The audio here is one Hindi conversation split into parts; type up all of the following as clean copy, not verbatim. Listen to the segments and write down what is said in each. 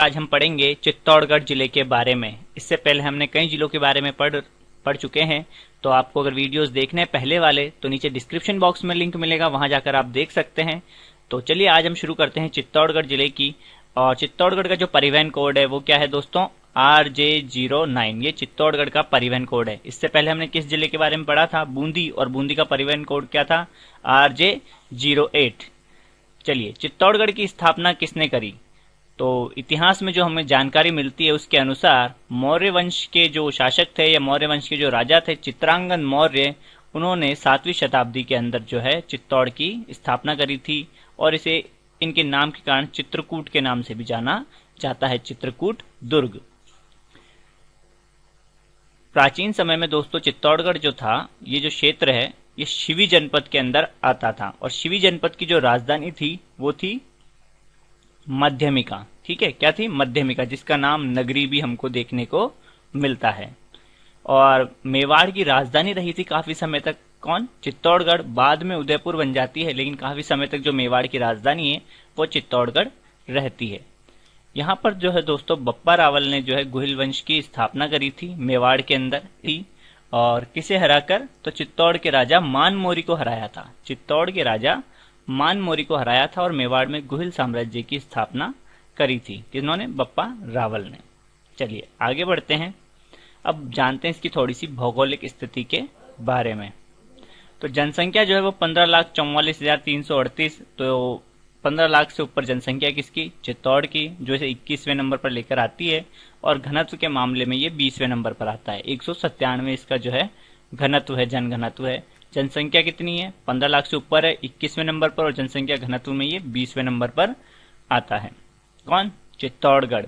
आज हम पढ़ेंगे चित्तौड़गढ़ जिले के बारे में। इससे पहले हमने कई जिलों के बारे में पढ़ चुके हैं। तो आपको अगर वीडियोस देखने हैं पहले वाले तो नीचे डिस्क्रिप्शन बॉक्स में लिंक मिलेगा, वहां जाकर आप देख सकते हैं। तो चलिए आज हम शुरू करते हैं चित्तौड़गढ़ जिले की। और चित्तौड़गढ़ का जो परिवहन कोड है वो क्या है दोस्तों? RJ09। ये चित्तौड़गढ़ का परिवहन कोड है। इससे पहले हमने किस जिले के बारे में पढ़ा था? बूंदी, और बूंदी का परिवहन कोड क्या था? RJ08। चलिए, चित्तौड़गढ़ की स्थापना किसने करी? तो इतिहास में जो हमें जानकारी मिलती है उसके अनुसार मौर्य वंश के जो शासक थे या मौर्य वंश के जो राजा थे चित्रांगन मौर्य, उन्होंने 7वीं शताब्दी के अंदर जो है चित्तौड़ की स्थापना करी थी। और इसे इनके नाम के कारण चित्रकूट के नाम से भी जाना जाता है, चित्रकूट दुर्ग। प्राचीन समय में दोस्तों चित्तौड़गढ़ जो था, ये जो क्षेत्र है, ये शिवी जनपद के अंदर आता था। और शिवी जनपद की जो राजधानी थी वो थी मध्यमिका। ठीक है, क्या थी? मध्यमिका, जिसका नाम नगरी भी हमको देखने को मिलता है। और मेवाड़ की राजधानी रही थी काफी समय तक। कौन? चित्तौड़गढ़। बाद में उदयपुर बन जाती है, लेकिन काफी समय तक जो मेवाड़ की राजधानी है वो चित्तौड़गढ़ रहती है। यहाँ पर जो है दोस्तों बप्पा रावल ने जो है गुहिल वंश की स्थापना करी थी, मेवाड़ के अंदर थी। और किसे हराकर? तो चित्तौड़ के राजा मानमोरी को हराया था। चित्तौड़ के राजा मानमोरी को हराया था और मेवाड़ में गुहिल साम्राज्य की स्थापना करी थी। किन्होंने? बप्पा रावल ने। चलिए आगे बढ़ते हैं। अब जानते हैं इसकी थोड़ी सी भौगोलिक स्थिति के बारे में। तो जनसंख्या जो है वो 15,44,338। तो 15 लाख से ऊपर जनसंख्या किसकी? चित्तौड़ की, जो इसे 21वें नंबर पर लेकर आती है। और घनत्व के मामले में ये 20वें नंबर पर आता है। 197 इसका जो है घनत्व है, जनघनत्व है। जनसंख्या कितनी है? 15 लाख से ऊपर है, 21वें नंबर पर। और जनसंख्या घनत्व में ये 20वें नंबर पर आता है। कौन? चित्तौड़गढ़।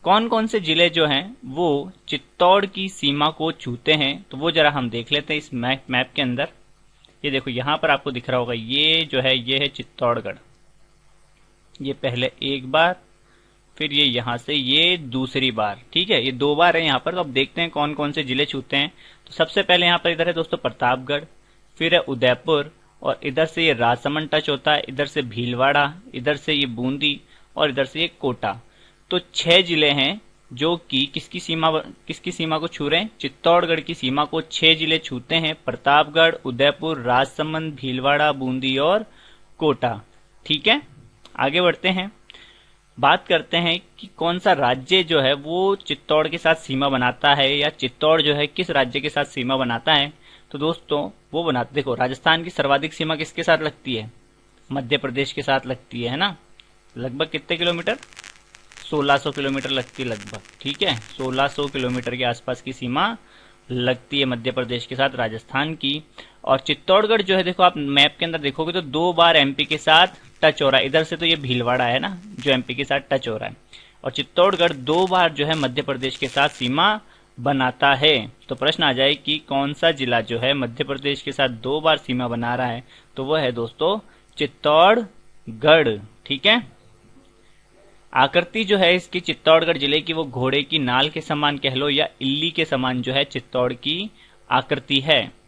कौन कौन से जिले जो हैं वो चित्तौड़ की सीमा को छूते हैं, तो वो जरा हम देख लेते हैं इस मैप के अंदर। ये देखो, यहां पर आपको दिख रहा होगा, ये जो है ये है चित्तौड़गढ़। ये पहले एक बार, फिर ये यहां से ये दूसरी बार। ठीक है, ये 2 बार है यहाँ पर। तो अब देखते हैं कौन कौन से जिले छूते हैं। तो सबसे पहले यहाँ पर इधर है दोस्तों प्रतापगढ़, फिर है उदयपुर, और इधर से ये राजसमंद टच होता है, इधर से भीलवाड़ा, इधर से ये बूंदी, और इधर से ये कोटा। तो 6 जिले हैं जो कि किसकी सीमा को छू रहे हैं? चित्तौड़गढ़ की सीमा को 6 जिले छूते हैं। प्रतापगढ़, उदयपुर, राजसमंद, भीलवाड़ा, बूंदी और कोटा। ठीक है, आगे बढ़ते हैं। बात करते हैं कि कौन सा राज्य जो है वो चित्तौड़ के साथ सीमा बनाता है, या चित्तौड़ जो है किस राज्य के साथ सीमा बनाता है। तो दोस्तों वो बनाते, देखो, राजस्थान की सर्वाधिक सीमा किसके साथ लगती है? मध्य प्रदेश के साथ लगती है ना। लगभग कितने किलोमीटर? 1600 किलोमीटर लगती है लगभग। ठीक है, 1600 किलोमीटर के आसपास की सीमा लगती है मध्य प्रदेश के साथ राजस्थान की। और चित्तौड़गढ़ जो है, देखो आप मैप के अंदर देखोगे तो 2 बार एमपी के साथ टच हो रहा है। इधर से तो ये भीलवाड़ा है ना जो एमपी के साथ टच हो रहा है, और चित्तौड़गढ़ 2 बार जो है मध्य प्रदेश के साथ सीमा बनाता है। तो प्रश्न आ जाए कि कौन सा जिला जो है मध्य प्रदेश के साथ 2 बार सीमा बना रहा है, तो वह है दोस्तों चित्तौड़गढ़। ठीक है, आकृति जो है इसकी चित्तौड़गढ़ जिले की वो घोड़े की नाल के समान कह लो, या इल्ली के समान जो है चित्तौड़ की आकृति है।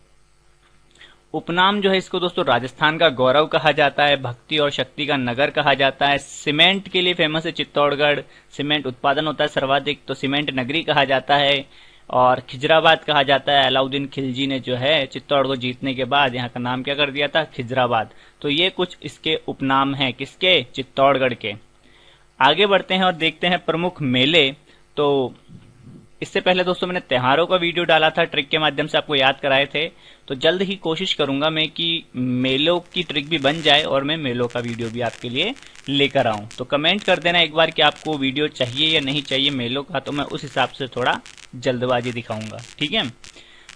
उपनाम जो है इसको दोस्तों राजस्थान का गौरव कहा जाता है, भक्ति और शक्ति का नगर कहा जाता है। सीमेंट के लिए फेमस है चित्तौड़गढ़, सीमेंट उत्पादन होता है सर्वाधिक, तो सीमेंट नगरी कहा जाता है। और खिजराबाद कहा जाता है। अलाउद्दीन खिलजी ने जो है चित्तौड़ को जीतने के बाद यहाँ का नाम क्या कर दिया था? खिजराबाद। तो ये कुछ इसके उपनाम हैं, किसके? चित्तौड़गढ़ के। आगे बढ़ते हैं और देखते हैं प्रमुख मेले। तो इससे पहले दोस्तों मैंने त्योहारों का वीडियो डाला था, ट्रिक के माध्यम से आपको याद कराए थे। तो जल्द ही कोशिश करूंगा मैं कि मेलों की ट्रिक भी बन जाए और मैं मेलों का वीडियो भी आपके लिए लेकर आऊं। तो कमेंट कर देना एक बार कि आपको वीडियो चाहिए या नहीं चाहिए मेलों का, तो मैं उस हिसाब से थोड़ा जल्दबाजी दिखाऊंगा। ठीक है,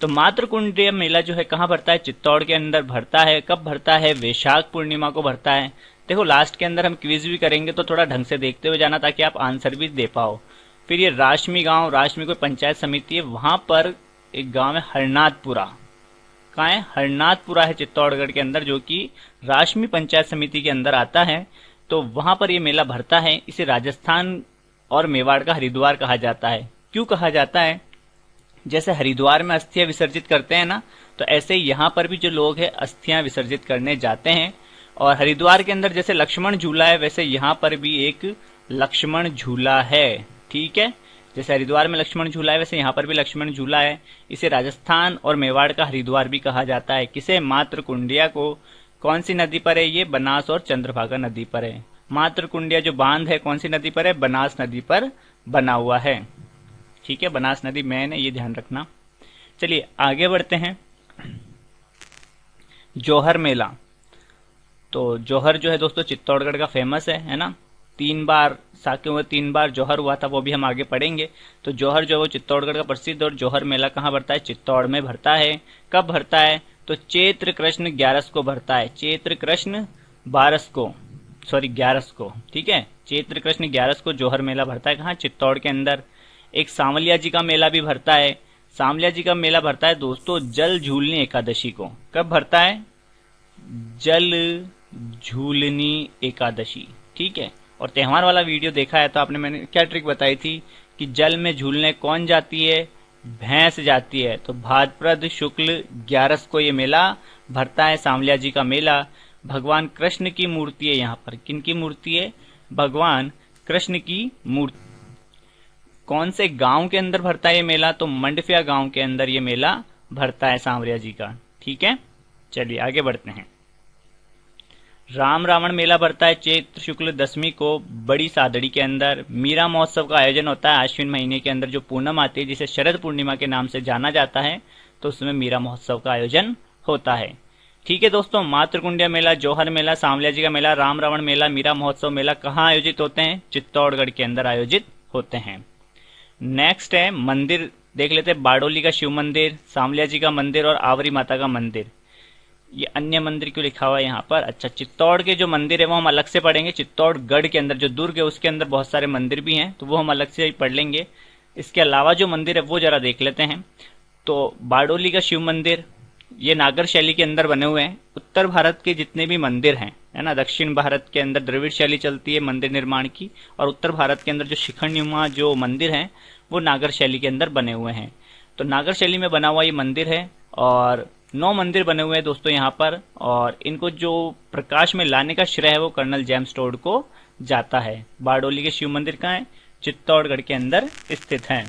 तो मातृकुंड मेला जो है कहाँ भरता है? चित्तौड़ के अंदर भरता है। कब भरता है? वैशाख पूर्णिमा को भरता है। देखो, लास्ट के अंदर हम क्विज भी करेंगे, तो थोड़ा ढंग से देखते हुए जाना ताकि आप आंसर भी दे पाओ। फिर ये राशमी गांव, राशमी कोई पंचायत समिति है, वहां पर एक गांव है हरनाथपुरा। कहाँ है? हरनाथपुरा है चित्तौड़गढ़ के अंदर, जो कि राशमी पंचायत समिति के अंदर आता है। तो वहां पर ये मेला भरता है। इसे राजस्थान और मेवाड़ का हरिद्वार कहा जाता है। क्यों कहा जाता है? जैसे हरिद्वार में अस्थियां विसर्जित करते हैं ना, तो ऐसे ही यहाँ पर भी जो लोग हैं अस्थियां विसर्जित करने जाते हैं। और हरिद्वार के अंदर जैसे लक्ष्मण झूला है, वैसे यहाँ पर भी एक लक्ष्मण झूला है। ठीक है, जैसे हरिद्वार में लक्ष्मण झूला है वैसे यहाँ पर भी लक्ष्मण झूला है। इसे राजस्थान और मेवाड़ का हरिद्वार भी कहा जाता है। किसे? मातृकुंडिया को। कौन सी नदी पर है ये? बनास और चंद्रभागा नदी पर है। मातृकुंडिया जो बांध है कौन सी नदी पर है? बनास नदी पर बना हुआ है। ठीक है, बनास नदी मेन है, ये ध्यान रखना। चलिए आगे बढ़ते हैं। जौहर मेला। तो जौहर जो है दोस्तों चित्तौड़गढ़ का फेमस है ना। 3 बार साके हुए 3 बार जौहर हुआ था, वो भी हम आगे पढ़ेंगे। तो जौहर जो है वो चित्तौड़गढ़ का प्रसिद्ध, और जौहर मेला कहाँ भरता है? चित्तौड़ में भरता है। कब भरता है? तो चैत्र कृष्ण 11 को भरता है। चैत्र कृष्ण 12 को, सॉरी 11 को। ठीक है, चैत्र कृष्ण 11 को जौहर मेला भरता है। कहाँ? चित्तौड़ के अंदर। एक सांवलिया जी का मेला भी भरता है। सांवलिया जी का मेला भरता है दोस्तों जल झूलनी एकादशी को। कब भरता है? जल झूलनी एकादशी। ठीक है, और त्योहार वाला वीडियो देखा है तो आपने, मैंने क्या ट्रिक बताई थी कि जल में झूलने कौन जाती है? भैंस जाती है। तो भाद्रपद शुक्ल 11 को ये मेला भरता है, सांवलिया जी का मेला। भगवान कृष्ण की मूर्ति है यहाँ पर। किन की मूर्ति है? भगवान कृष्ण की मूर्ति। कौन से गांव के अंदर भरता है ये मेला? तो मंडफिया गांव के अंदर ये मेला भरता है सांवरिया जी का। ठीक है, चलिए आगे बढ़ते हैं। राम रावण मेला भरता है चैत्र शुक्ल 10वीं को बड़ी सादड़ी के अंदर। मीरा महोत्सव का आयोजन होता है आश्विन महीने के अंदर, जो पूनम आती है जिसे शरद पूर्णिमा के नाम से जाना जाता है, तो उसमें मीरा महोत्सव का आयोजन होता है। ठीक है दोस्तों, मातृकुंडिया मेला, जौहर मेला, सांवलिया जी का मेला, राम रावण मेला, मीरा महोत्सव मेला कहाँ आयोजित होते हैं? चित्तौड़गढ़ के अंदर आयोजित होते हैं। नेक्स्ट है मंदिर, देख लेते हैं। बारडोली का शिव मंदिर, सांवलिया जी का मंदिर और आवरी माता का मंदिर। ये अन्य मंदिर क्यों लिखा हुआ है यहाँ पर? अच्छा, चित्तौड़ के जो मंदिर है वो हम अलग से पढ़ेंगे। चित्तौड़गढ़ के अंदर जो दुर्ग है उसके अंदर बहुत सारे मंदिर भी हैं, तो वो हम अलग से ही पढ़ लेंगे। इसके अलावा जो मंदिर है वो जरा देख लेते हैं। तो बारडोली का शिव मंदिर, ये नागर शैली के अंदर बने हुए हैं। उत्तर भारत के जितने भी मंदिर हैं, है ना, दक्षिण भारत के अंदर द्रविड़ शैली चलती है मंदिर निर्माण की, और उत्तर भारत के अंदर जो शिखरनुमा जो मंदिर हैं वो नागर शैली के अंदर बने हुए हैं। तो नागर शैली में बना हुआ ये मंदिर है, और 9 मंदिर बने हुए हैं दोस्तों यहाँ पर, और इनको जो प्रकाश में लाने का श्रेय है वो कर्नल जेम्स टोड को जाता है। बारडोली के शिव मंदिर कहाँ है? चित्तौड़गढ़ के अंदर स्थित है।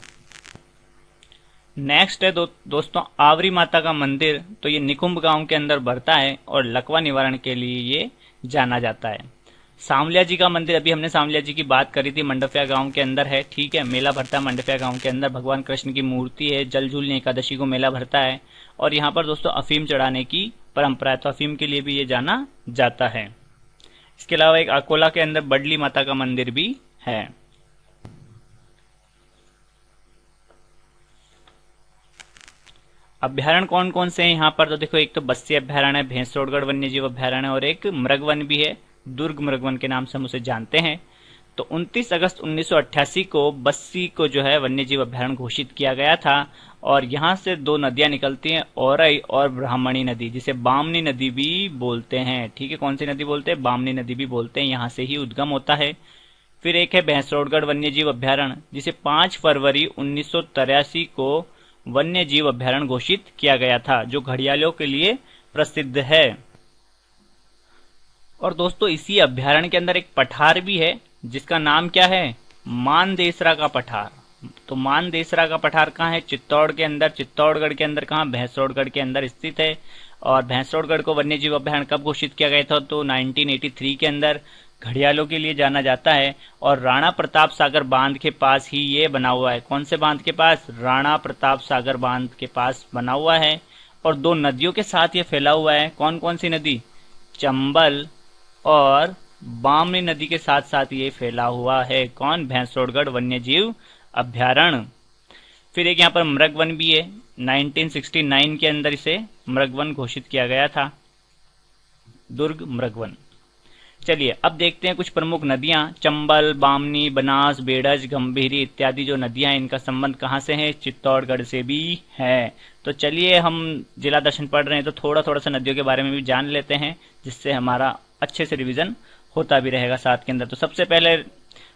नेक्स्ट है दोस्तों आवरी माता का मंदिर। तो ये निकुंभ गांव के अंदर भरता है और लकवा निवारण के लिए ये जाना जाता है। सांवलिया जी का मंदिर, अभी हमने सांवलिया जी की बात करी थी, मंडफिया गांव के अंदर है। ठीक है, मेला भरता है मंडफिया गांव के अंदर। भगवान कृष्ण की मूर्ति है। जल झूलनी एकादशी को मेला भरता है, और यहाँ पर दोस्तों अफीम चढ़ाने की परंपरा है, तो अफीम के लिए भी ये जाना जाता है। इसके अलावा एक अकोला के अंदर बडली माता का मंदिर भी है। अभ्यारण्य कौन कौन से हैं यहाँ पर? तो देखो, एक तो बस्सी अभ्यारण्य है, भैंसरोडगढ़ वन्य जीव अभ्यारण्य, और एक मृगवन भी है, दुर्ग मृगवन के नाम से हम उसे जानते हैं। तो 29 अगस्त 1988 को बस्सी को जो है वन्य जीव अभ्यारण्य घोषित किया गया था, और यहाँ से 2 नदियां निकलती हैं, औरई और ब्राह्मणी नदी, जिसे बामनी नदी भी बोलते हैं। ठीक है, कौन सी नदी बोलते हैं? बामनी नदी भी बोलते हैं, यहाँ से ही उद्गम होता है। फिर एक है भैंसरोडगढ़ वन्य जीव अभ्यारण्य, जिसे 5 फरवरी 1983 को वन्य जीव अभ्यारण्य घोषित किया गया था, जो घड़ियालों के लिए प्रसिद्ध है। और दोस्तों इसी अभ्यारण्य के अंदर एक पठार भी है, जिसका नाम क्या है? मानदेसरा का पठार। तो मानदेसरा का पठार कहाँ है? चित्तौड़ के अंदर। चित्तौड़गढ़ के अंदर कहाँ? भैंसरोडगढ़ के अंदर स्थित है। और भैंसरोडगढ़ को वन्य जीव अभ्यारण्य कब घोषित किया गया था? तो 1983 के अंदर। घड़ियालों के लिए जाना जाता है, और राणा प्रताप सागर बांध के पास ही ये बना हुआ है। कौन से बांध के पास? राणा प्रताप सागर बांध के पास बना हुआ है, और 2 नदियों के साथ ये फैला हुआ है। कौन कौन सी नदी? चंबल और बामनी नदी के साथ साथ ये फैला हुआ है। कौन? भैंसरोडगढ़ वन्य जीव अभ्यारण्य। फिर एक यहाँ पर मृगवन भी है, 1969 के अंदर इसे मृगवन घोषित किया गया था, दुर्ग मृगवन। चलिए अब देखते हैं कुछ प्रमुख नदियां। चंबल, बामनी, बनास, बेड़ज, गंभीरी इत्यादि जो नदियां हैं, इनका संबंध कहाँ से है? चित्तौड़गढ़ से भी है। तो चलिए, हम जिला दर्शन पढ़ रहे हैं तो थोड़ा थोड़ा सा नदियों के बारे में भी जान लेते हैं, जिससे हमारा अच्छे से रिवीजन होता भी रहेगा साथ के अंदर। तो सबसे पहले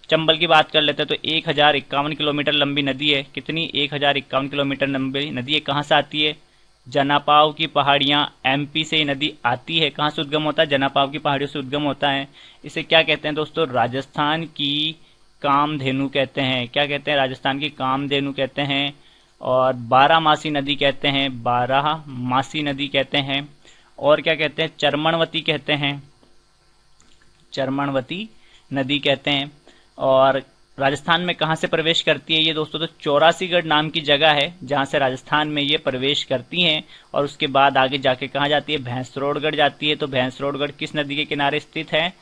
चंबल की बात कर लेते हैं। तो 1051 किलोमीटर लंबी नदी है। कितनी? 1051 किलोमीटर लंबी नदी है। कहाँ से आती है? जनापाव की पहाड़ियां, एमपी से ये नदी आती है। कहाँ से उद्गम होता है? जनापाव की पहाड़ियों से उद्गम होता है। इसे क्या कहते हैं दोस्तों? राजस्थान की कामधेनु कहते हैं। क्या कहते हैं? राजस्थान की कामधेनु कहते हैं। और बारहमासी नदी कहते हैं, बारहमासी नदी कहते हैं। और क्या कहते हैं? चरमणवती कहते हैं, चरमणवती नदी कहते हैं। और राजस्थान में कहाँ से प्रवेश करती है ये दोस्तों? तो चौरासीगढ़ नाम की जगह है जहाँ से राजस्थान में ये प्रवेश करती हैं। और उसके बाद आगे जाके कहाँ जाती है? भैंसरोडगढ़ जाती है। तो भैंसरोडगढ़ किस नदी के किनारे स्थित है?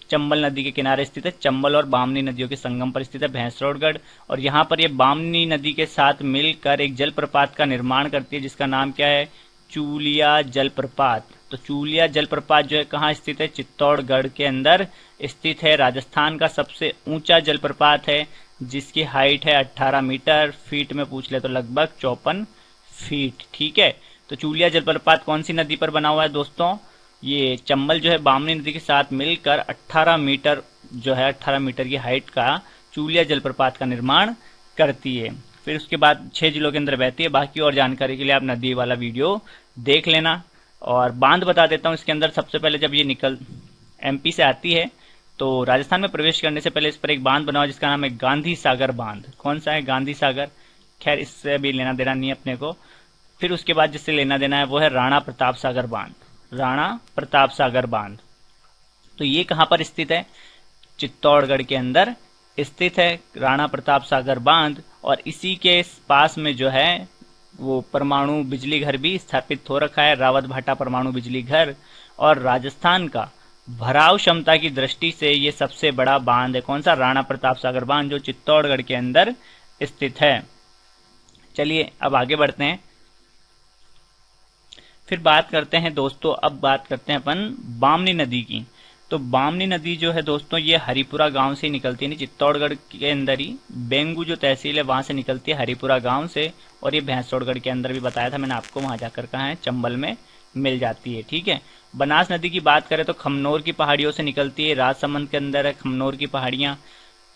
चंबल नदी के किनारे स्थित है। चंबल और बामनी नदियों के संगम पर स्थित है भैंसरोडगढ़। और यहाँ पर ये बामनी नदी के साथ मिलकर एक जलप्रपात का निर्माण करती है जिसका नाम क्या है? चूलिया जलप्रपात। तो चूलिया जलप्रपात जो है कहाँ स्थित है? चित्तौड़गढ़ के अंदर स्थित है। राजस्थान का सबसे ऊंचा जलप्रपात है जिसकी हाइट है 18 मीटर, फीट में पूछ ले तो लगभग 54 फीट। ठीक है, तो चूलिया जलप्रपात कौन सी नदी पर बना हुआ है दोस्तों? ये चंबल जो है बामनी नदी के साथ मिलकर 18 मीटर जो है 18 मीटर की हाइट का चूलिया जलप्रपात का निर्माण करती है। फिर उसके बाद 6 जिलों के अंदर बहती है। बाकी और जानकारी के लिए आप नदी वाला वीडियो देख लेना। और बांध बता देता हूँ इसके अंदर। सबसे पहले जब ये निकल एमपी से आती है तो राजस्थान में प्रवेश करने से पहले इस पर एक बांध बना हुआ जिसका नाम है गांधी सागर बांध। कौन सा है? गांधी सागर। खैर इससे भी लेना देना नहीं है अपने को। फिर उसके बाद जिससे लेना देना है वो है राणा प्रताप सागर बांध, राणा प्रताप सागर बांध। तो ये कहाँ पर स्थित है? चित्तौड़गढ़ के अंदर स्थित है राणा प्रताप सागर बांध। और इसी के पास में जो है वो परमाणु बिजली घर भी स्थापित हो रखा है, रावत भाटा परमाणु बिजली घर। और राजस्थान का भराव क्षमता की दृष्टि से ये सबसे बड़ा बांध है। कौन सा? राणा प्रताप सागर बांध, जो चित्तौड़गढ़ के अंदर स्थित है। चलिए अब आगे बढ़ते हैं। फिर बात करते हैं दोस्तों, अब बात करते हैं अपन बामनी नदी की। तो बामनी नदी जो है दोस्तों ये हरिपुरा गांव से निकलती है, चित्तौड़गढ़ के अंदर ही बेंगू जो तहसील है वहां से निकलती है, हरिपुरा गांव से। और ये भैंसरोडगढ़ के अंदर भी बताया था मैंने आपको, वहां जाकर कहाँ है? चंबल में मिल जाती है। ठीक है, बनास नदी की बात करें तो खमनोर की पहाड़ियों से निकलती है। राजसमंद के अंदर है खमनोर की पहाड़ियां।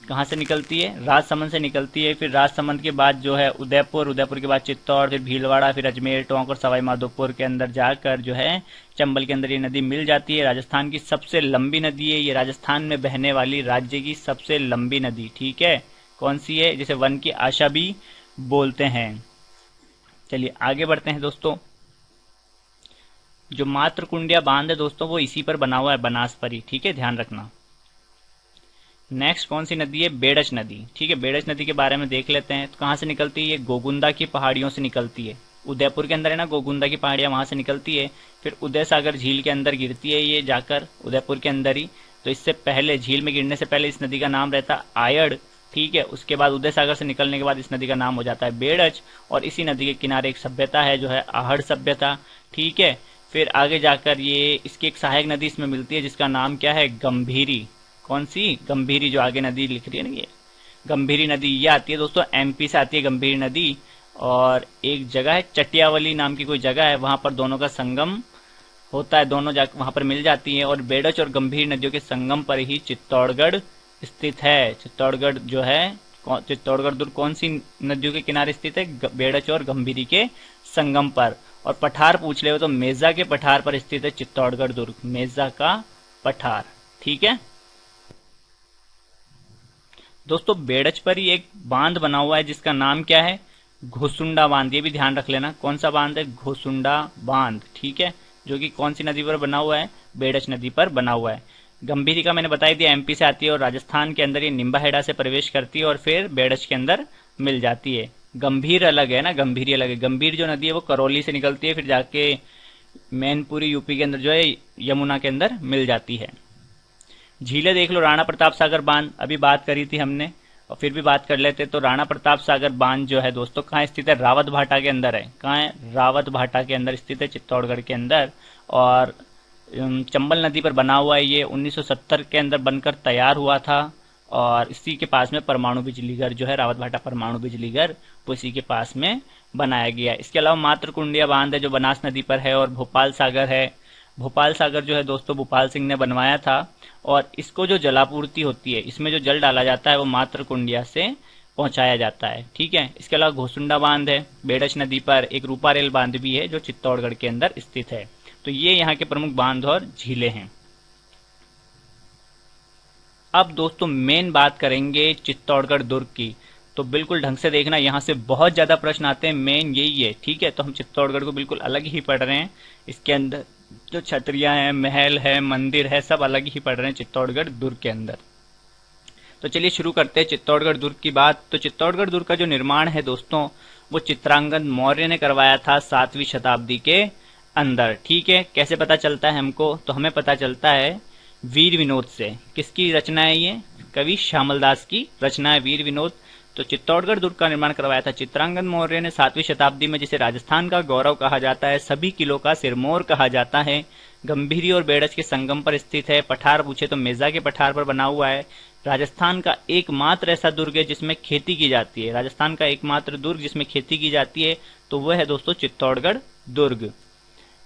कहाँ से निकलती है? राजसमंद से निकलती है। फिर राजसमंद के बाद जो है उदयपुर, उदयपुर के बाद चित्तौड़, फिर भीलवाड़ा, फिर अजमेर, टोंक और सवाई माधोपुर के अंदर जाकर जो है चंबल के अंदर ये नदी मिल जाती है। राजस्थान की सबसे लंबी नदी है ये, राजस्थान में बहने वाली राज्य की सबसे लंबी नदी। ठीक है, कौन सी है? जिसे वन की आशा भी बोलते हैं। चलिए आगे बढ़ते हैं दोस्तों। जो मातृकुंडिया बांध है दोस्तों वो इसी पर बना हुआ है, बनास पर ही। ठीक है, ध्यान रखना। नेक्स्ट कौन सी नदी है? बेड़च नदी। ठीक है, बेड़च नदी के बारे में देख लेते हैं। तो कहाँ से निकलती है? ये गोगुंदा की पहाड़ियों से निकलती है। उदयपुर के अंदर है ना गोगुंदा की पहाड़ियां, वहां से निकलती है। फिर उदय सागर झील के अंदर गिरती है ये जाकर, उदयपुर के अंदर ही। तो इससे पहले, झील में गिरने से पहले इस नदी का नाम रहता आयड़। ठीक है, उसके बाद उदय सागर से निकलने के बाद इस नदी का नाम हो जाता है बेड़च। और इसी नदी के किनारे एक सभ्यता है जो है आहड़ सभ्यता। ठीक है, फिर आगे जाकर ये इसकी एक सहायक नदी इसमें मिलती है जिसका नाम क्या है? गंभीरी। कौन सी? गंभीरी, जो आगे नदी लिख रही है ना ये गंभीरी नदी, ये आती है दोस्तों एमपी से आती है गंभीरी नदी। और एक जगह है चटियावली नाम की कोई जगह है, वहां पर दोनों का संगम होता है, दोनों जाकर वहां पर मिल जाती है। और बेड़च और गंभीर नदियों के संगम पर ही चित्तौड़गढ़ स्थित है। चित्तौड़गढ़ जो है, चित्तौड़गढ़ दुर्ग कौन सी नदियों के किनारे स्थित है? बेड़च और गंभीरी के संगम पर। और पठार पूछ ले हो तो मेजा के पठार पर स्थित है चित्तौड़गढ़ दुर्ग, मेजा का पठार। ठीक है दोस्तों, बेड़च पर ही एक बांध बना हुआ है जिसका नाम क्या है? घोसुंडा बांध। ये भी ध्यान रख लेना, कौन सा बांध है? घोसुंडा बांध। ठीक है, जो कि कौन सी नदी पर बना हुआ है? बेड़च नदी पर बना हुआ है। गंभीरी का मैंने बताई दिया एमपी से आती है और राजस्थान के अंदर ये निम्बाहेड़ा से प्रवेश करती है और फिर बेड़च के अंदर मिल जाती है। गंभीर अलग है ना, गंभीरी अलग है। गंभीर जो नदी है वो करौली से निकलती है, फिर जाके मैनपुरी यूपी के अंदर जो है यमुना के अंदर मिल जाती है। झीलें देख लो, राणा प्रताप सागर बांध अभी बात करी थी हमने और फिर भी बात कर लेते। तो राणा प्रताप सागर बांध जो है दोस्तों कहाँ स्थित है? रावत भाटा के अंदर है। कहाँ है? रावत भाटा के अंदर स्थित है, चित्तौड़गढ़ के अंदर। और चंबल नदी पर बना हुआ है ये, 1970 के अंदर बनकर तैयार हुआ था। और इसी के पास में परमाणु बिजली घर जो है, रावत भाटा परमाणु बिजली घर, वो इसी के पास में बनाया गया। इसके अलावा मातृकुंडिया बांध है जो बनास नदी पर है, और भोपाल सागर है। भोपाल सागर जो है दोस्तों भोपाल सिंह ने बनवाया था। और इसको जो जलापूर्ति होती है, इसमें जो जल डाला जाता है वो मातृकुंडिया से पहुंचाया जाता है। ठीक है, इसके अलावा घोसुंडा बांध है बेड़च नदी पर, एक रूपा रेल बांध भी है जो चित्तौड़गढ़ के अंदर स्थित है। तो ये यहाँ के प्रमुख बांध और झीलें हैं। अब दोस्तों मेन बात करेंगे चित्तौड़गढ़ दुर्ग की। तो बिल्कुल ढंग से देखना, यहाँ से बहुत ज्यादा प्रश्न आते हैं, मेन यही है। ठीक है, तो हम चित्तौड़गढ़ को बिल्कुल अलग ही पढ़ रहे हैं। इसके अंदर जो छतरियां हैं, महल है, मंदिर है, सब अलग ही पढ़ रहे हैं चित्तौड़गढ़ दुर्ग के अंदर। तो चलिए शुरू करते हैं चित्तौड़गढ़ दुर्ग की बात। तो चित्तौड़गढ़ दुर्ग का जो निर्माण है दोस्तों, वो चित्रांगद मौर्य ने करवाया था 7वीं शताब्दी के अंदर। ठीक है, कैसे पता चलता है हमको? तो हमें पता चलता है वीर विनोद से। किसकी रचना है ये? कवि श्यामल दास की रचना है वीर विनोद। तो चित्तौड़गढ़ दुर्ग का निर्माण करवाया था चित्रांगद मौर्य ने 7वीं शताब्दी में, जिसे राजस्थान का गौरव कहा जाता है, सभी किलों का सिरमौर कहा जाता है। गंभीरी और बेड़ज के संगम पर स्थित है। पठार पूछे तो मेजा के पठार पर बना हुआ है। राजस्थान का एकमात्र ऐसा दुर्ग है जिसमें खेती की जाती है। राजस्थान का एकमात्र दुर्ग जिसमें खेती की जाती है, तो वह है दोस्तों चित्तौड़गढ़ दुर्ग।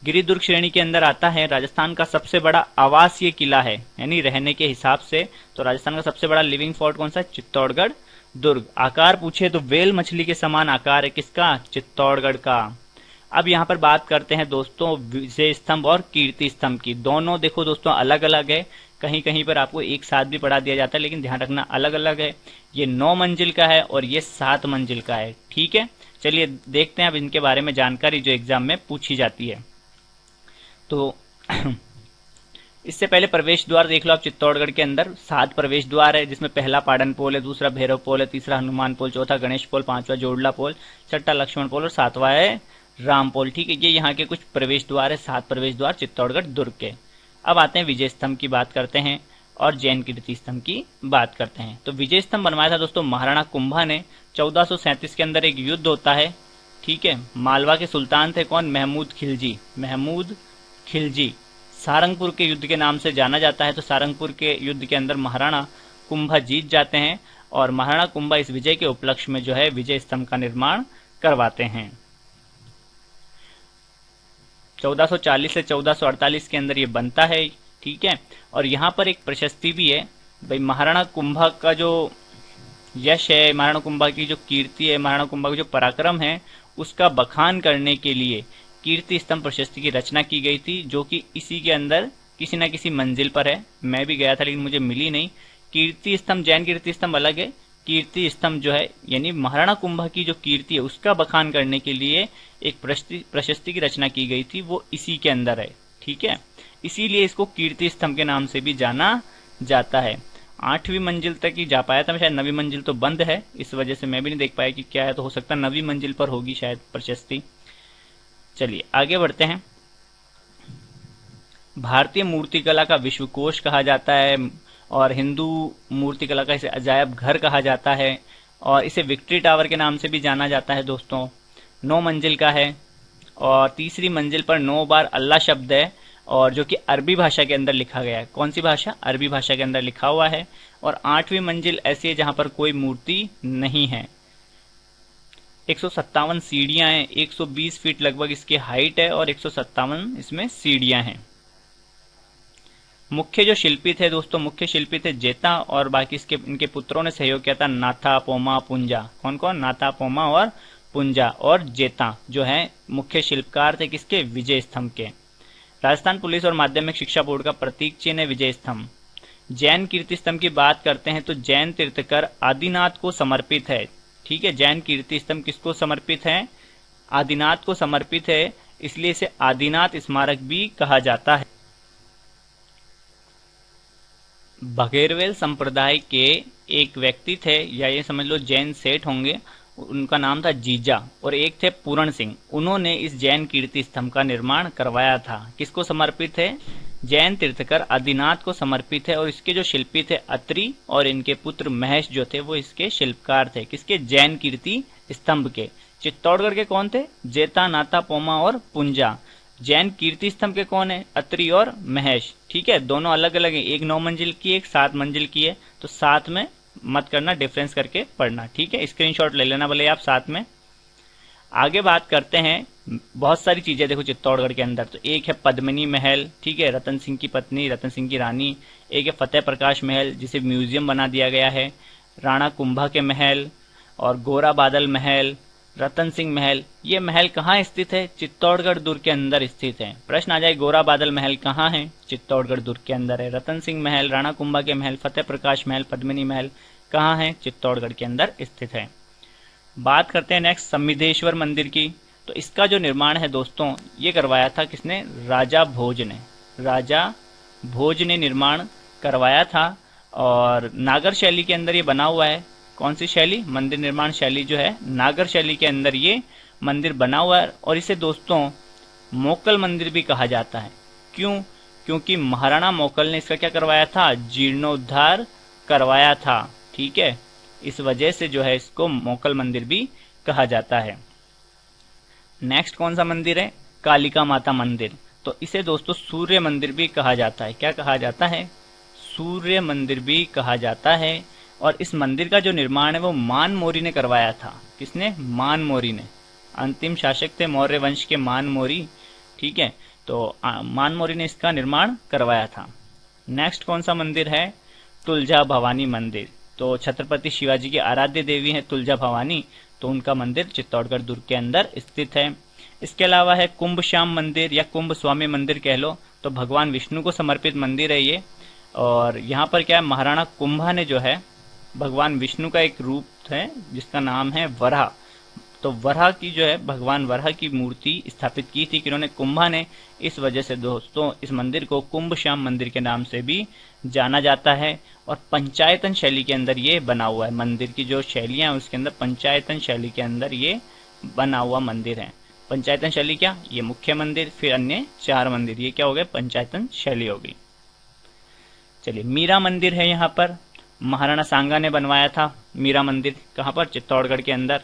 गिरिदुर्ग श्रेणी के अंदर आता है। राजस्थान का सबसे बड़ा आवासीय किला है, यानी रहने के हिसाब से। तो राजस्थान का सबसे बड़ा लिविंग फोर्ट कौन सा? चित्तौड़गढ़ दुर्ग। आकार पूछे तो वेल मछली के समान आकार है किसका? चित्तौड़गढ़ का। अब यहाँ पर बात करते हैं दोस्तों विजय स्तंभ और कीर्ति स्तंभ की। दोनों देखो दोस्तों अलग अलग है, कहीं कहीं पर आपको एक साथ भी पढ़ा दिया जाता है, लेकिन ध्यान रखना अलग अलग है। ये 9 मंजिल का है और ये 7 मंजिल का है। ठीक है, चलिए देखते हैं अब इनके बारे में जानकारी जो एग्जाम में पूछी जाती है। तो इससे पहले प्रवेश द्वार देख लो आप। चित्तौड़गढ़ के अंदर 7 प्रवेश द्वार है, जिसमें पहला पाटन पोल है, दूसरा भैरव पोल है, तीसरा हनुमान पोल, चौथा गणेश पोल, पांचवा जोड़ला पोल, छठा लक्ष्मण पोल और 7वां है राम पोल। ठीक है, ये यहाँ के कुछ प्रवेश द्वार है, 7 प्रवेश द्वार चित्तौड़गढ़ दुर्ग के। अब आते हैं विजय स्तंभ की बात करते हैं और जैन कीर्ति स्तंभ की बात करते हैं। तो विजय स्तंभ बनवाया था दोस्तों महाराणा कुंभा ने। 1437 के अंदर एक युद्ध होता है। ठीक है, मालवा के सुल्तान थे कौन? महमूद खिलजी। महमूद खिलजी सारंगपुर के युद्ध के नाम से जाना जाता है। तो सारंगपुर के युद्ध के अंदर महाराणा कुंभा जीत जाते हैं और महाराणा कुंभा इस विजय के उपलक्ष्य में जो है विजय स्तंभ का निर्माण करवाते हैं। 1440 से 1448 के अंदर ये बनता है। ठीक है, और यहाँ पर एक प्रशस्ति भी है भाई। महाराणा कुंभा का जो यश है, महाराणा कुंभा की जो कीर्ति है, महाराणा कुंभा का जो पराक्रम है, उसका बखान करने के लिए कीर्ति स्तंभ प्रशस्ति की रचना की गई थी, जो कि इसी के अंदर किसी न किसी मंजिल पर है। मैं भी गया था लेकिन मुझे मिली नहीं। कीर्ति स्तंभ, जैन कीर्ति स्तंभ अलग है। कीर्ति स्तंभ जो है यानी महाराणा कुंभा की जो कीर्ति है उसका बखान करने के लिए एक प्रशस्ति की रचना की गई थी, वो इसी के अंदर है। ठीक है, इसीलिए इसको कीर्ति स्तंभ के नाम से भी जाना जाता है। 8वीं मंजिल तक ही जा पाया था मैं, शायद 9वीं मंजिल तो बंद है, इस वजह से मैं भी नहीं देख पाया कि क्या है। तो हो सकता है 9वीं मंजिल पर होगी शायद प्रशस्ति। चलिए आगे बढ़ते हैं। भारतीय मूर्तिकला का विश्वकोश कहा जाता है और हिंदू मूर्तिकला का इसे अजायब घर कहा जाता है और इसे विक्ट्री टावर के नाम से भी जाना जाता है दोस्तों। 9 मंजिल का है और तीसरी मंजिल पर 9 बार अल्लाह शब्द है और जो कि अरबी भाषा के अंदर लिखा गया है। कौन सी भाषा? अरबी भाषा के अंदर लिखा हुआ है। और 8वीं मंजिल ऐसी है जहां पर कोई मूर्ति नहीं है। 157 सीढ़ियां हैं, 120 फीट लगभग इसकी हाइट है और 157 इसमें सीढ़ियां हैं। मुख्य जो शिल्पी थे दोस्तों, मुख्य शिल्पी थे जेता और बाकी इनके पुत्रों ने सहयोग किया था नाथा, पोमा, पुंजा। कौन कौन? नाथा, पोमा और पुंजा। और जेता जो है मुख्य शिल्पकार थे किसके? विजय स्तंभ के। राजस्थान पुलिस और माध्यमिक शिक्षा बोर्ड का प्रतीक चिन्ह है विजय स्तंभ। जैन कीर्ति स्तंभ की बात करते हैं तो जैन तीर्थकर आदिनाथ को समर्पित है। ठीक है, जैन कीर्ति स्तंभ किसको समर्पित है? आदिनाथ को समर्पित है, इसलिए इसे आदिनाथ स्मारक भी कहा जाता है। बघेरवेल संप्रदाय के एक व्यक्ति थे, या ये समझ लो जैन सेठ होंगे, उनका नाम था जीजा, और एक थे पूरण सिंह। उन्होंने इस जैन कीर्ति स्तंभ का निर्माण करवाया था। किसको समर्पित है? जैन तीर्थकर आदिनाथ को समर्पित है और इसके जो शिल्पी थे अत्रि और इनके पुत्र महेश जो थे वो इसके शिल्पकार थे। किसके? जैन कीर्ति स्तंभ के। चित्तौड़गढ़ के कौन थे? जेता, नाथा, पोमा और पुंजा। जैन कीर्ति स्तंभ के कौन है? अत्रि और महेश। ठीक है, दोनों अलग अलग है, एक 9 मंजिल की, एक 7 मंजिल की है। तो साथ में मत करना, डिफरेंस करके पढ़ना। ठीक है, स्क्रीनशॉट ले लेना भले आप साथ में। आगे बात करते हैं, बहुत सारी चीजें देखो चित्तौड़गढ़ के अंदर। तो एक है पद्मिनी महल, ठीक है, रतन सिंह की पत्नी, रतन सिंह की रानी। एक है फतेह प्रकाश महल जिसे म्यूजियम बना दिया गया है। राणा कुंभा के महल और गोरा बादल महल, रतन सिंह महल, ये महल कहाँ स्थित है? चित्तौड़गढ़ दुर्ग के अंदर स्थित है। प्रश्न आ जाए गोरा बादल महल कहाँ है? चित्तौड़गढ़ दुर्ग के अंदर है। रतन सिंह महल, राणा कुंभा के महल, फतेह प्रकाश महल, पद्मिनी महल कहाँ है? चित्तौड़गढ़ के अंदर स्थित है। बात करते हैं नेक्स्ट संविधेश्वर मंदिर की। तो इसका जो निर्माण है दोस्तों, ये करवाया था किसने? राजा भोज ने। राजा भोज ने निर्माण करवाया था और नागर शैली के अंदर ये बना हुआ है। कौन सी शैली? मंदिर निर्माण शैली जो है नागर शैली के अंदर ये मंदिर बना हुआ है और इसे दोस्तों मोकल मंदिर भी कहा जाता है। क्यों? क्योंकि महाराणा मोकल ने इसका क्या करवाया था? जीर्णोद्धार करवाया था। ठीक है, इस वजह से जो है इसको मोकल मंदिर भी कहा जाता है। नेक्स्ट कौन सा मंदिर है? कालिका माता मंदिर। तो इसे दोस्तों सूर्य मंदिर भी कहा जाता है। क्या कहा जाता है? सूर्य मंदिर भी कहा जाता है। और इस मंदिर का जो निर्माण है वो मान मोरी ने करवाया था। किसने? मान मोरी ने। अंतिम शासक थे मौर्य वंश के मान मोरी। ठीक है, तो मान मोरी ने इसका निर्माण करवाया था। नेक्स्ट कौन सा मंदिर है? तुलजा भवानी मंदिर। तो छत्रपति शिवाजी की आराध्य देवी है तुलजा भवानी, तो उनका मंदिर चित्तौड़गढ़ दुर्ग के अंदर स्थित है। इसके अलावा है कुंभ श्याम मंदिर या कुंभ स्वामी मंदिर कह लो, तो भगवान विष्णु को समर्पित मंदिर है ये। और यहाँ पर क्या है? महाराणा कुंभा ने जो है भगवान विष्णु का एक रूप है जिसका नाम है वराह। तो वराह की जो है भगवान वराह की मूर्ति स्थापित की थी किन्होंने? कुंभा ने। इस वजह से दोस्तों इस मंदिर को कुंभ श्याम मंदिर के नाम से भी जाना जाता है। और पंचायतन शैली के अंदर ये बना हुआ है। मंदिर की जो शैलियां हैं उसके अंदर पंचायतन शैली के अंदर ये बना हुआ मंदिर है। पंचायतन शैली क्या? ये मुख्य मंदिर, फिर अन्य 4 मंदिर, ये क्या हो गए? पंचायतन शैली हो गई। चलिए, मीरा मंदिर है यहाँ पर, महाराणा सांगा ने बनवाया था मीरा मंदिर। कहाँ पर? चित्तौड़गढ़ के अंदर।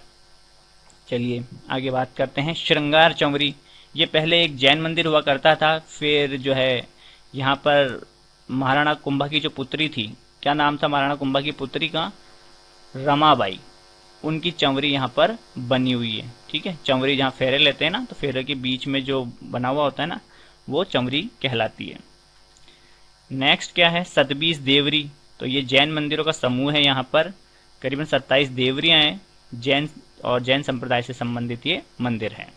चलिए आगे बात करते हैं श्रृंगार चौवरी। ये पहले एक जैन मंदिर हुआ करता था, फिर जो है यहाँ पर महाराणा कुंभा की जो पुत्री थी, क्या नाम था महाराणा कुंभा की पुत्री का? रमाबाई। उनकी चंवरी यहाँ पर बनी हुई है। ठीक है, चंवरी जहाँ फेरे लेते हैं ना, तो फेरे के बीच में जो बना हुआ होता है ना, वो चंवरी कहलाती है। नेक्स्ट क्या है? सतबीस देवरी। तो ये जैन मंदिरों का समूह है। यहाँ पर करीबन 27 देवरियां हैं जैन और जैन संप्रदाय से संबंधित ये मंदिर है।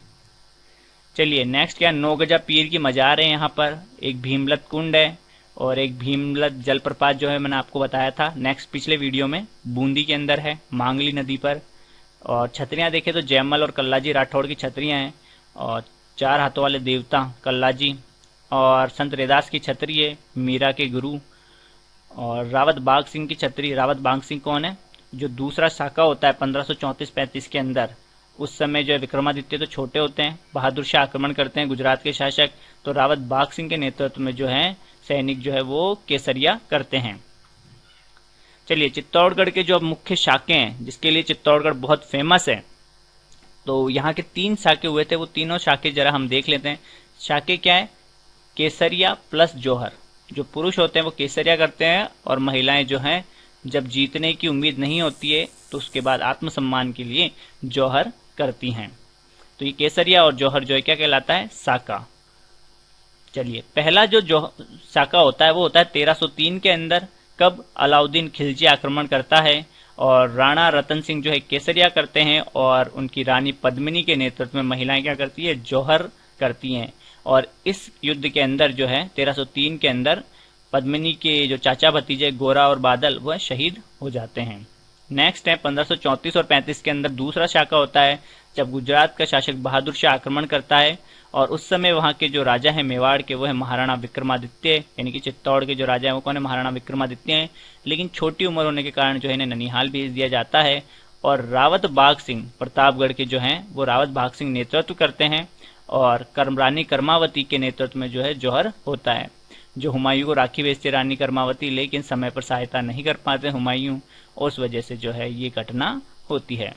चलिए नेक्स्ट क्या? नौगजा पीर की मजार है यहाँ पर, एक भीमलत कुंड है और एक भीमलत जलप्रपात जो है मैंने आपको बताया था नेक्स्ट पिछले वीडियो में, बूंदी के अंदर है मांगली नदी पर। और छतरियां देखें तो जयमल और कल्लाजी राठौड़ की छतरियां हैं और 4 हाथों वाले देवता कल्लाजी। और संत रैदास की छतरी है मीरा के गुरु। और रावत बाघ सिंह की छतरी। रावत बाघ सिंह कौन है? जो दूसरा शाखा होता है 1534-35 के अंदर, उस समय जो है विक्रमादित्य तो छोटे होते हैं, बहादुर शाह आक्रमण करते हैं गुजरात के शासक, तो रावत बाघ सिंह के नेतृत्व में जो है सैनिक जो है वो केसरिया करते हैं। चलिए चित्तौड़गढ़ के जो मुख्य शाखे हैं जिसके लिए चित्तौड़गढ़ बहुत फेमस है, तो यहाँ के 3 शाखे हुए थे, वो तीनों शाखे जरा हम देख लेते हैं। शाखे क्या है? केसरिया प्लस जौहर। जो पुरुष होते हैं वो केसरिया करते हैं और महिलाएं जो हैं जब जीतने की उम्मीद नहीं होती है तो उसके बाद आत्मसम्मान के लिए जौहर करती हैं। तो ये केसरिया और जौहर जो है क्या कहलाता है? शाखा। चलिए पहला जो शाखा होता है वो होता है 1303 के अंदर। कब? अलाउद्दीन खिलजी आक्रमण करता है और राणा रतन सिंह जो है केसरिया करते हैं और उनकी रानी पद्मिनी के नेतृत्व में महिलाएं क्या करती है? जौहर करती हैं। और इस युद्ध के अंदर जो है 1303 के अंदर पद्मिनी के जो चाचा भतीजे गोरा और बादल वह शहीद हो जाते हैं। नेक्स्ट है 1534 और 35 के अंदर दूसरा शाखा होता है जब गुजरात का शासक बहादुर शाह आक्रमण करता है और उस समय वहां के जो राजा है मेवाड़ के वो है महाराणा विक्रमादित्य, यानी कि चित्तौड़ के जो राजा है वो कौन है? महाराणा विक्रमादित्य हैं। लेकिन छोटी उम्र होने के कारण जो है इन्हें ननिहाल भेज दिया जाता है और रावत बाघ सिंह प्रतापगढ़ के जो हैं वो रावत बाघ सिंह नेतृत्व करते हैं और रानी कर्मावती के नेतृत्व में जो है जौहर होता है। जो हुमायूं को राखी भेजते रानी कर्मावती, लेकिन समय पर सहायता नहीं कर पाते हुमायूं, और उस वजह से जो है ये घटना होती है।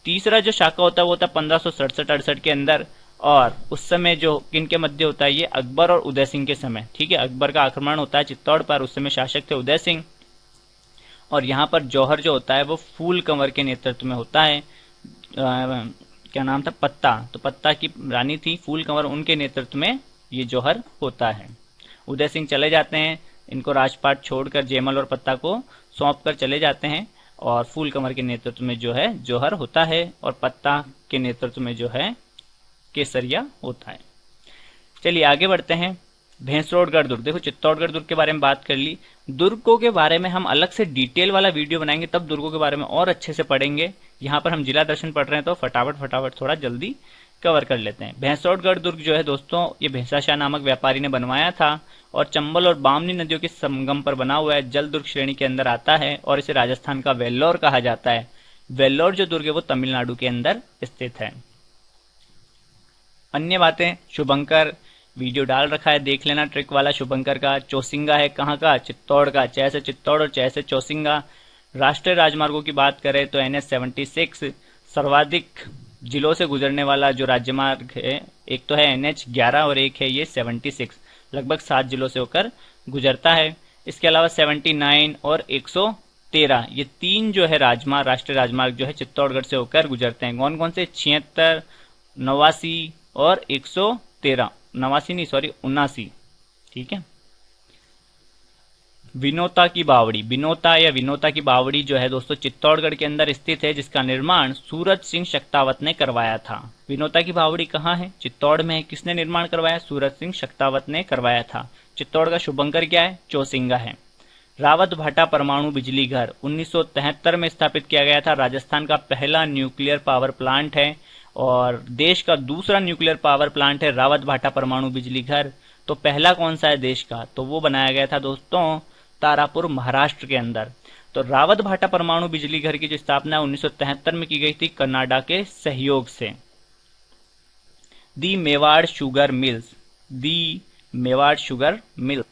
तीसरा जो शाखा होता है वो होता है 1567-68 के अंदर और उस समय जो किनके मध्य होता है? ये अकबर और उदय सिंह के समय। ठीक है, अकबर का आक्रमण होता है चित्तौड़ पर, उस समय शासक थे उदय सिंह और यहाँ पर जौहर जो होता है वो फूल कंवर के नेतृत्व में होता है। क्या नाम था? पत्ता। तो पत्ता की रानी थी फूल कंवर, उनके नेतृत्व में ये जौहर होता है। उदय सिंह चले जाते हैं, इनको राजपाट छोड़कर जयमल और पत्ता को सौंप कर चले जाते हैं और फूल कमर के नेतृत्व में जो है जौहर होता है, और पत्ता के नेतृत्व में जो है केसरिया होता है। चलिए आगे बढ़ते हैं। भैंसरोडगढ़ दुर्ग, देखो चित्तौड़गढ़ दुर्ग के बारे में बात कर ली। दुर्गों के बारे में हम अलग से डिटेल वाला वीडियो बनाएंगे, तब दुर्गों के बारे में और अच्छे से पढ़ेंगे। यहाँ पर हम जिला दर्शन पढ़ रहे हैं तो फटाफट थोड़ा जल्दी कवर कर लेते हैं। भैंसरोडगढ़ दुर्ग जो है दोस्तों, ये भैंसाशाह नामक व्यापारी ने बनवाया था और चंबल और बामनी नदियों के संगम पर बना हुआ है। जल दुर्ग श्रेणी के अंदर आता है और इसे राजस्थान का वेल्लोर कहा जाता है। वेल्लोर जो दुर्ग है वो तमिलनाडु के अंदर स्थित है। अन्य बातें, शुभंकर वीडियो डाल रखा है, देख लेना ट्रिक वाला शुभंकर का। चौसिंगा है कहाँ का? चित्तौड़ का। च से चित्तौड़ और च से चौसिंगा। राष्ट्रीय राजमार्गों की बात करें तो NH-76 सर्वाधिक जिलों से गुजरने वाला जो राजमार्ग है, एक तो है NH-11 और एक है ये 76, लगभग 7 जिलों से होकर गुजरता है। इसके अलावा 79 और 113 ये 3 जो है राजमार्ग, राष्ट्रीय राजमार्ग जो है चित्तौड़गढ़ से होकर गुजरते हैं। कौन कौन से? 76, 89 और 113, 89 नहीं सॉरी 79, ठीक है। विनोता की बावड़ी, विनोता या विनोता की बावड़ी जो है दोस्तों चित्तौड़गढ़ के अंदर स्थित है, जिसका निर्माण सूरज सिंह शक्तावत ने करवाया था। विनोता की बावड़ी कहाँ है? चित्तौड़ में है। किसने निर्माण करवाया? सूरज सिंह शक्तावत ने करवाया था। चित्तौड़ का शुभंकर क्या है? चौसिंगा है। रावत भाटा परमाणु बिजली घर 1973 में स्थापित किया गया था। राजस्थान का पहला न्यूक्लियर पावर प्लांट है और देश का दूसरा न्यूक्लियर पावर प्लांट है रावत भाटा परमाणु बिजली घर। तो पहला कौन सा है देश का? तो वो बनाया गया था दोस्तों तारापुर महाराष्ट्र के अंदर। तो रावत भाटा परमाणु बिजली घर की जो स्थापना 1973 में की गई थी कनाडा के सहयोग से। दी मेवाड़ शुगर मिल्स, दी मेवाड़ शुगर मिल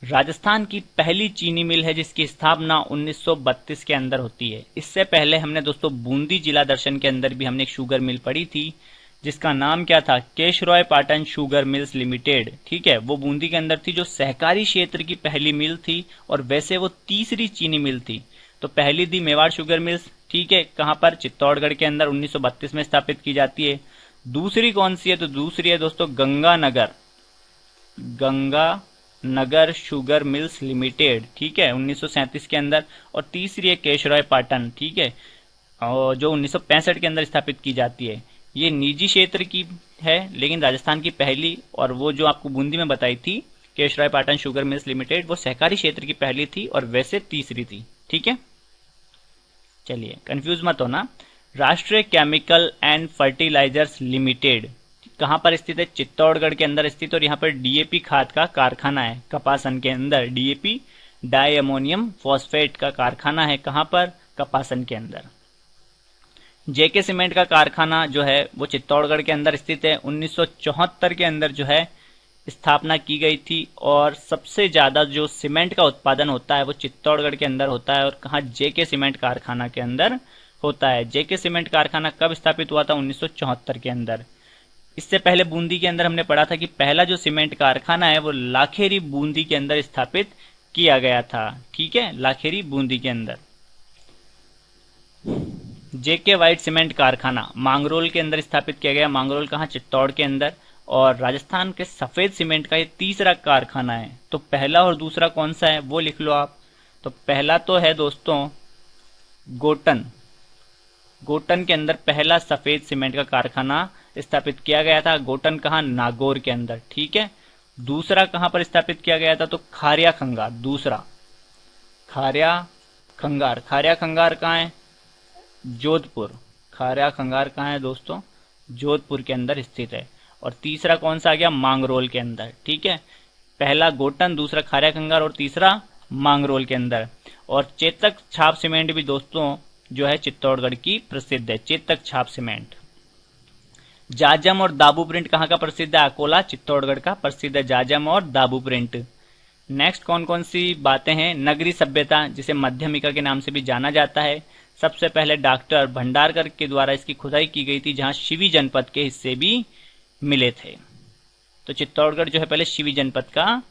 राजस्थान की पहली चीनी मिल है जिसकी स्थापना 1932 के अंदर होती है। इससे पहले हमने दोस्तों बूंदी जिला दर्शन के अंदर भी हमने एक शुगर मिल पढ़ी थी जिसका नाम क्या था? केशरॉय पाटन शुगर मिल्स लिमिटेड, ठीक है। वो बूंदी के अंदर थी, जो सहकारी क्षेत्र की पहली मिल थी और वैसे वो तीसरी चीनी मिल थी। तो पहली थी मेवाड़ शुगर मिल्स, ठीक है, कहां पर? चित्तौड़गढ़ के अंदर 1932 में स्थापित की जाती है। दूसरी कौन सी है? तो दूसरी है दोस्तों Ganganagar, Ganganagar sugar mills limited, ठीक है, 1937 के अंदर। और तीसरी है केशरॉय पाटन, ठीक है, और जो 1965 के अंदर स्थापित की जाती है। ये निजी क्षेत्र की है लेकिन राजस्थान की पहली, और वो जो आपको बूंदी में बताई थी केशराय पाटन शुगर मिल्स लिमिटेड, वो सहकारी क्षेत्र की पहली थी और वैसे तीसरी थी, ठीक है। चलिए कंफ्यूज मत होना। राष्ट्रीय केमिकल एंड फर्टिलाइजर्स लिमिटेड कहां पर स्थित है? चित्तौड़गढ़ के अंदर स्थित, और यहाँ पर डीएपी खाद का कारखाना है। कपासन के अंदर डीएपी डाई अमोनियम फॉस्फेट का कारखाना है। कहां पर? कपासन के अंदर। जेके सीमेंट का कारखाना जो है वो चित्तौड़गढ़ के अंदर स्थित है। 1974 के अंदर जो है स्थापना की गई थी और सबसे ज्यादा जो सीमेंट का उत्पादन होता है वो चित्तौड़गढ़ के अंदर होता है। और कहाँ? जेके सीमेंट कारखाना के अंदर होता है। जेके सीमेंट कारखाना कब स्थापित हुआ था? 1974 के अंदर। इससे पहले बूंदी के अंदर हमने पढ़ा था कि पहला जो सीमेंट कारखाना है वो लाखेरी बूंदी के अंदर स्थापित किया गया था, ठीक है, लाखेरी बूंदी के अंदर। जेके वाइट सीमेंट कारखाना मांगरोल के अंदर स्थापित किया गया। मांगरोल कहाँ? चित्तौड़ के अंदर। और राजस्थान के सफेद सीमेंट का ये तीसरा कारखाना है। तो पहला और दूसरा कौन सा है वो लिख लो आप। तो पहला तो है दोस्तों गोटन, गोटन के अंदर पहला सफेद सीमेंट का कारखाना स्थापित किया गया था। गोटन कहाँ? नागौर के अंदर, ठीक है। दूसरा कहां पर स्थापित किया गया था? तो खारिया खंगार, दूसरा खारिया खंगार। खारिया खंगार कहाँ है? जोधपुर। खारिया खंगार कहाँ है दोस्तों? जोधपुर के अंदर स्थित है। और तीसरा कौन सा आ गया? मांगरोल के अंदर, ठीक है। पहला गोटन, दूसरा खारिया खंगार और तीसरा मांगरोल के अंदर। और चेतक छाप सीमेंट भी दोस्तों जो है चित्तौड़गढ़ की प्रसिद्ध है। चेतक छाप सीमेंट। जाजम और दाबू प्रिंट कहाँ का प्रसिद्ध है? अकोला, चित्तौड़गढ़ का प्रसिद्ध है जाजम और दाबू प्रिंट। नेक्स्ट कौन कौन सी बातें हैं? नगरी सभ्यता, जिसे मध्यमिका के नाम से भी जाना जाता है। सबसे पहले डॉक्टर भंडारकर के द्वारा इसकी खुदाई की गई थी, जहां शिवी जनपद के हिस्से भी मिले थे। तो चित्तौड़गढ़ जो है पहले शिवी जनपद का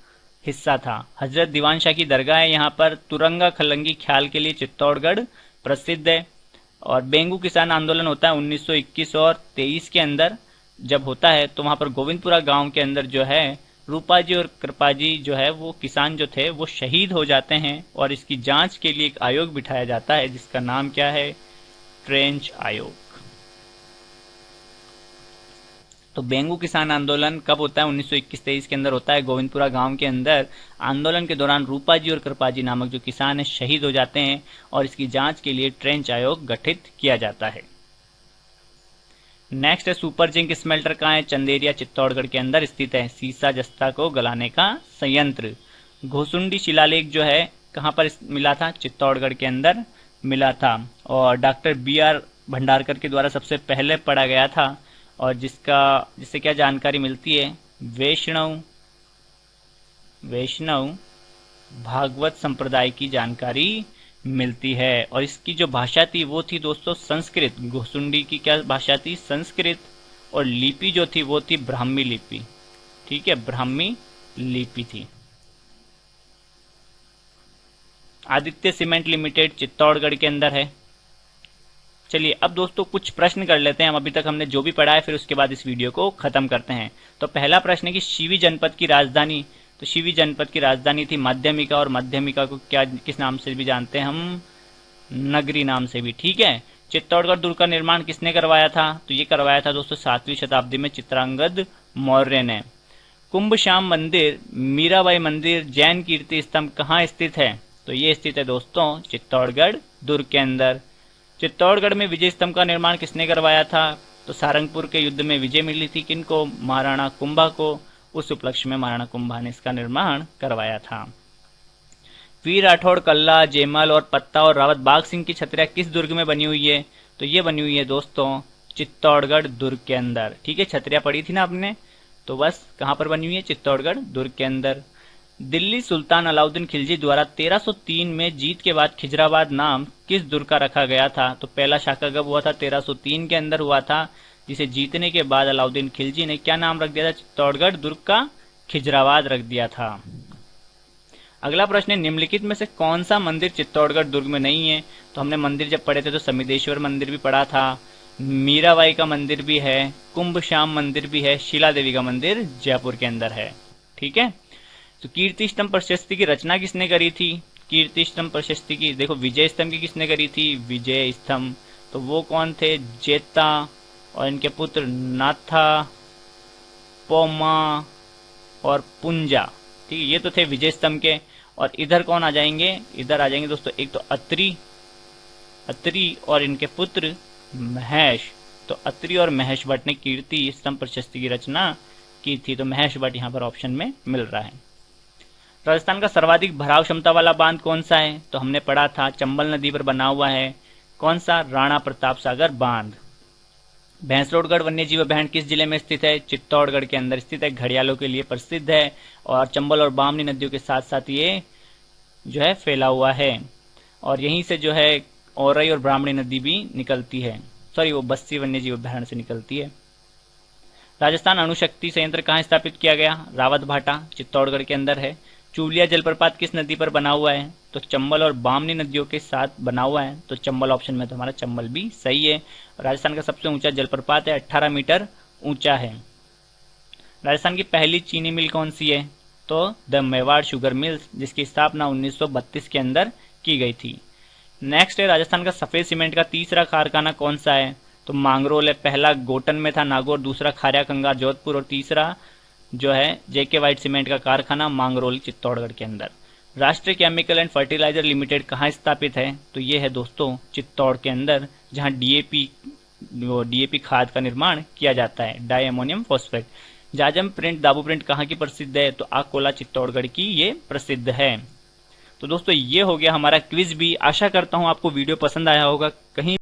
हिस्सा था। हजरत दीवान शाह की दरगाह है यहाँ पर। तुरंगा खलंगी ख्याल के लिए चित्तौड़गढ़ प्रसिद्ध है। और बेंगू किसान आंदोलन होता है 1921 और 23 के अंदर। जब होता है तो वहां पर गोविंदपुरा गांव के अंदर जो है रूपा जी और कृपा जी जो है वो किसान जो थे वो शहीद हो जाते हैं और इसकी जांच के लिए एक आयोग बिठाया जाता है जिसका नाम क्या है, ट्रेंच आयोग। तो बेंगू किसान आंदोलन कब होता है, 1921-23 के अंदर होता है। गोविंदपुरा गांव के अंदर आंदोलन के दौरान रूपा जी और कृपा जी नामक जो किसान है शहीद हो जाते हैं और इसकी जांच के लिए ट्रेंच आयोग गठित किया जाता है। नेक्स्ट है सुपर जिंक स्मेल्टर कहाँ है, चंदेरिया चित्तौड़गढ़ के अंदर स्थित है। सीसा जस्ता को गलाने का संयंत्र। घोसुंडी शिलालेख जो है कहाँ पर मिला था, चित्तौड़गढ़ के अंदर मिला था और डॉक्टर BR भंडारकर के द्वारा सबसे पहले पढ़ा गया था और जिससे क्या जानकारी मिलती है, वैष्णव भागवत संप्रदाय की जानकारी मिलती है। और इसकी जो भाषा थी वो थी दोस्तों संस्कृत। घोसुंडी की क्या भाषा थी, संस्कृत। और लिपि जो थी वो थी ब्राह्मी लिपि। ठीक है, ब्राह्मी लिपि थी। आदित्य सीमेंट लिमिटेड चित्तौड़गढ़ के अंदर है। चलिए अब दोस्तों कुछ प्रश्न कर लेते हैं हम, अभी तक हमने जो भी पढ़ा है, फिर उसके बाद इस वीडियो को खत्म करते हैं। तो पहला प्रश्न है कि शिवी जनपद की राजधानी, तो शिवी जनपद की राजधानी थी माध्यमिका, और माध्यमिका को क्या किस नाम से भी जानते हैं हम, नगरी नाम से भी। ठीक है। चित्तौड़गढ़ दुर्ग का निर्माण किसने करवाया था, तो ये करवाया था दोस्तों 7वीं शताब्दी में चित्रांगद मौर्य ने। कुंभ श्याम मंदिर, मीराबाई मंदिर, जैन कीर्ति स्तंभ कहाँ स्थित है, तो ये स्थित है दोस्तों चित्तौड़गढ़ दुर्ग के अंदर। चित्तौड़गढ़ में विजय स्तंभ का निर्माण किसने करवाया था, तो सारंगपुर के युद्ध में विजय मिली थी किनको, महाराणा कुंभा को। उस उपलक्ष्य में महाराणा कुंभा ने इसका निर्माण करवाया था। वीर राठौड़, कल्ला, जेमल और पत्ता और रावत बाघ सिंह की छतरियां किस दुर्ग में बनी हुई है, तो ये बनी हुई है दोस्तों चित्तौड़गढ़ दुर्ग के अंदर। ठीक है, छतरियां पड़ी थी ना आपने, तो बस कहां पर बनी हुई है, चित्तौड़गढ़ दुर्ग के अंदर। दिल्ली सुल्तान अलाउद्दीन खिलजी द्वारा 1303 में जीत के बाद खिजराबाद नाम किस दुर्ग का रखा गया था, तो पहला शाखा कब हुआ था, 1303 के अंदर हुआ था, जिसे जीतने के बाद अलाउद्दीन खिलजी ने क्या नाम रख दिया था, चित्तौड़गढ़ दुर्ग का खिजराबाद रख दिया था। अगला प्रश्न है निम्नलिखित में से कौन सा मंदिर चित्तौड़गढ़ दुर्ग में नहीं है, तो हमने मंदिर जब पढ़े थे तो समिदेश्वर मंदिर भी पढ़ा था, मीराबाई का मंदिर भी है, कुंभ श्याम मंदिर भी है, शीला देवी का मंदिर जयपुर के अंदर है। ठीक है। तो कीर्ति स्तंभ प्रशस्ति की रचना किसने करी थी, कीर्ति स्तंभ प्रशस्ति की, देखो विजय स्तंभ की किसने करी थी, विजय स्तंभ, तो वो कौन थे, जेता और इनके पुत्र नाथा, पोमा और पुंजा। ठीक है, ये तो थे विजय स्तंभ के। और इधर कौन आ जाएंगे, इधर आ जाएंगे दोस्तों एक तो अत्रि और इनके पुत्र महेश। तो अत्रि और महेश भट्ट ने कीर्ति स्तंभ प्रशस्ति की रचना की थी, तो महेश भट्ट यहाँ पर ऑप्शन में मिल रहा है। राजस्थान का सर्वाधिक भराव क्षमता वाला बांध कौन सा है, तो हमने पढ़ा था चंबल नदी पर बना हुआ है, कौन सा, राणा प्रताप सागर बांध। भैंसरोडगढ़ वन्यजीव अभयारण्य किस जिले में स्थित है, चित्तौड़गढ़ के अंदर स्थित है, घड़ियालों के लिए प्रसिद्ध है और चंबल और बामनी नदियों के साथ साथ ये जो है फैला हुआ है। और यहीं से जो है औरई और ब्राह्मणी नदी भी निकलती है, सॉरी वो बस्सी वन्यजीव अभयारण्य से निकलती है। राजस्थान अणुशक्ति संयंत्र कहाँ स्थापित किया गया, रावत भाटा चित्तौड़गढ़ के अंदर है। चूलिया जलप्रपात किस नदी पर बना हुआ है, तो चंबल और बामनी नदियों के साथ बना हुआ है, तो चंबल ऑप्शन में तो हमारा चंबल भी सही है। राजस्थान का सबसे ऊंचा जलप्रपात है, 18 मीटर ऊंचा है। राजस्थान की पहली चीनी मिल कौन सी है, तो द मेवाड़ शुगर मिल्स, जिसकी स्थापना 1932 के अंदर की गई थी। नेक्स्ट है राजस्थान का सफेद सीमेंट का तीसरा कारखाना कौन सा है, तो मांगरोल है। पहला गोटन में था नागौर, दूसरा खारिया कंगार जोधपुर और तीसरा जो है जेके वाइट सीमेंट का कारखाना मांगरोल चित्तौड़गढ़ के अंदर। राष्ट्रीय केमिकल एंड फर्टिलाइजर लिमिटेड कहाँ स्थापित है, तो ये है दोस्तों चित्तौड़ के अंदर, जहाँ डीएपी खाद का निर्माण किया जाता है, डाई अमोनियम फॉस्फेट। जाजम प्रिंट दाबू प्रिंट कहाँ की प्रसिद्ध है, तो आकोला चित्तौड़गढ़ की ये प्रसिद्ध है। तो दोस्तों ये हो गया हमारा क्विज भी। आशा करता हूँ आपको वीडियो पसंद आया होगा। कहीं